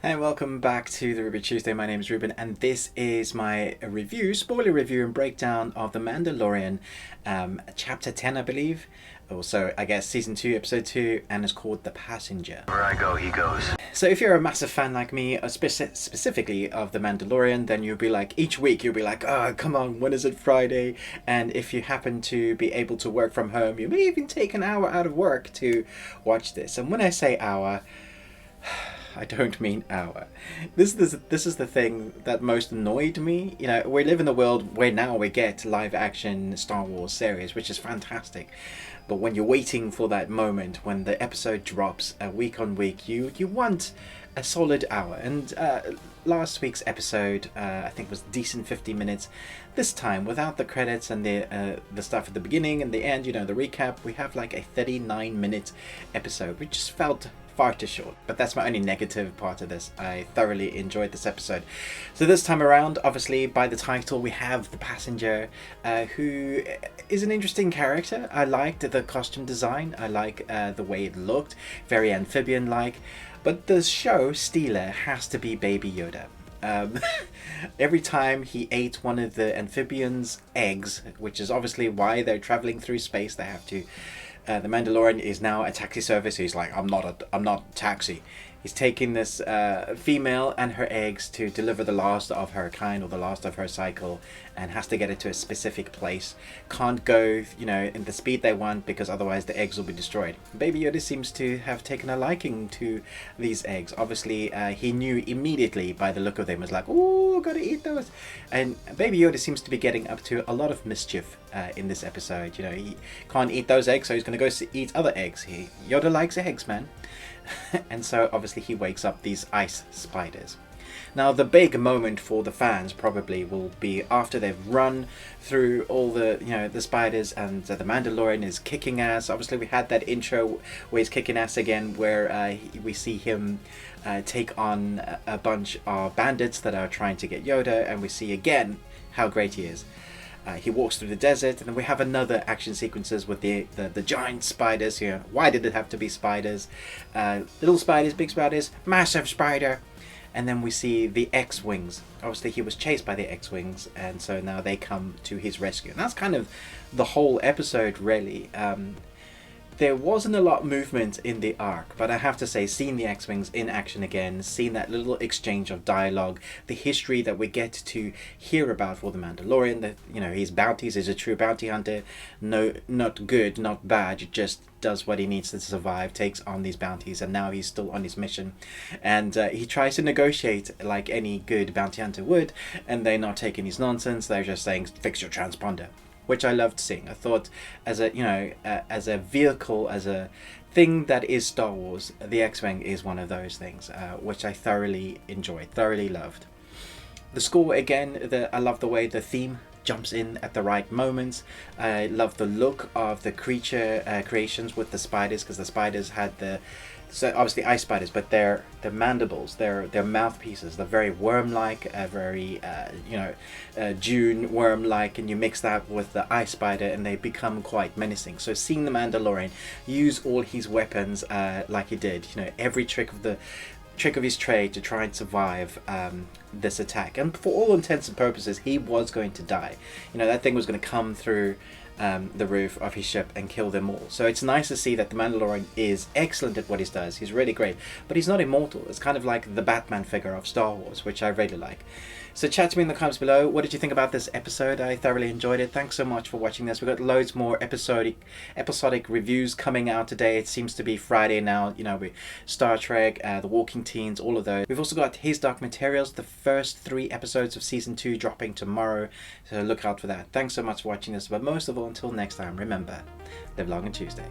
Hey, welcome back to the Ruby Tuesday. My name is Ruben, and this is my review, spoiler review and breakdown of The Mandalorian, chapter 10, I believe. Also, I guess season 2, episode 2, and it's called The Passenger. Where I go, he goes. So if you're a massive fan like me, specifically of The Mandalorian, then you'll be like, each week you'll be like, oh, come on, when is it Friday? And if you happen to be able to work from home, you may even take an hour out of work to watch this. And when I say hour, I don't mean hour. This is the thing that most annoyed me. You know, we live in a world where now we get live action Star Wars series, which is fantastic. But when you're waiting for that moment, when the episode drops week on week, you want a solid hour. And last week's episode, I think, was decent 50 minutes. This time, without the credits and the stuff at the beginning and the end, you know, the recap, we have like a 39-minute episode, which just felt far too short. But that's my only negative part of this. I thoroughly enjoyed this episode. So this time around, obviously by the title, we have the passenger, who is an interesting character. I liked the costume design. I like the way it looked, very amphibian-like. But the show stealer has to be Baby Yoda. Every time he ate one of the amphibians' eggs, which is obviously why they're traveling through space, they have to. The Mandalorian is now a taxi service. He's like, I'm not taxi. He's taking this female and her eggs to deliver the last of her kind, or the last of her cycle, and has to get it to a specific place. Can't go, you know, in the speed they want, because otherwise the eggs will be destroyed. Baby Yoda seems to have taken a liking to these eggs. Obviously, he knew immediately by the look of them. Was like, oh, gotta eat those. And Baby Yoda seems to be getting up to a lot of mischief in this episode. You know, he can't eat those eggs, so he's gonna go eat other eggs. Yoda likes eggs, man. And so obviously he wakes up these ice spiders. Now the big moment for the fans probably will be after they've run through all the, you know, the spiders, and the Mandalorian is kicking ass. Obviously we had that intro where he's kicking ass again, where we see him take on a bunch of bandits that are trying to get Yoda, and we see again how great he is. He walks through the desert, and then we have another action sequences with the giant spiders here. Why did it have to be spiders? Little spiders, big spiders, massive spider. And then we see the X-Wings. Obviously he was chased by the X-Wings, and so now they come to his rescue. And that's kind of the whole episode, really. There wasn't a lot of movement in the arc, but I have to say, seeing the X-Wings in action again, seeing that little exchange of dialogue, the history that we get to hear about for the Mandalorian, that, you know, his bounties, he's a true bounty hunter, no, not good, not bad, just does what he needs to survive, takes on these bounties, and now he's still on his mission. And he tries to negotiate like any good bounty hunter would, and they're not taking his nonsense, they're just saying, fix your transponder. Which I loved seeing. I thought, as a, you know, as a vehicle, as a thing that is Star Wars, the X-Wing is one of those things, which I thoroughly enjoyed, thoroughly loved. The score, again, I love the way the theme jumps in at the right moments. I love the look of the creature creations with the spiders, because the spiders had so obviously ice spiders, but their mandibles, their mouthpieces, they're very worm-like, very Dune worm-like, and you mix that with the ice spider and they become quite menacing. So seeing the Mandalorian use all his weapons like he did, you know, every trick of his trade to try and survive this attack, and for all intents and purposes he was going to die. You know, that thing was going to come through the roof of his ship and kill them all. So it's nice to see that the Mandalorian is excellent at what he does. He's really great, but he's not immortal. It's kind of like the Batman figure of Star Wars, which I really like. So chat to me in the comments below. What did you think about this episode? I thoroughly enjoyed it. Thanks so much for watching this. We've got loads more episodic reviews coming out today. It seems to be Friday now. You know, we Star Trek, The Walking Teens, all of those. We've also got his documentarials, the first 3 episodes of season 2 dropping tomorrow. So look out for that. Thanks so much for watching this. But most of all, until next time, remember, live long and Tuesday.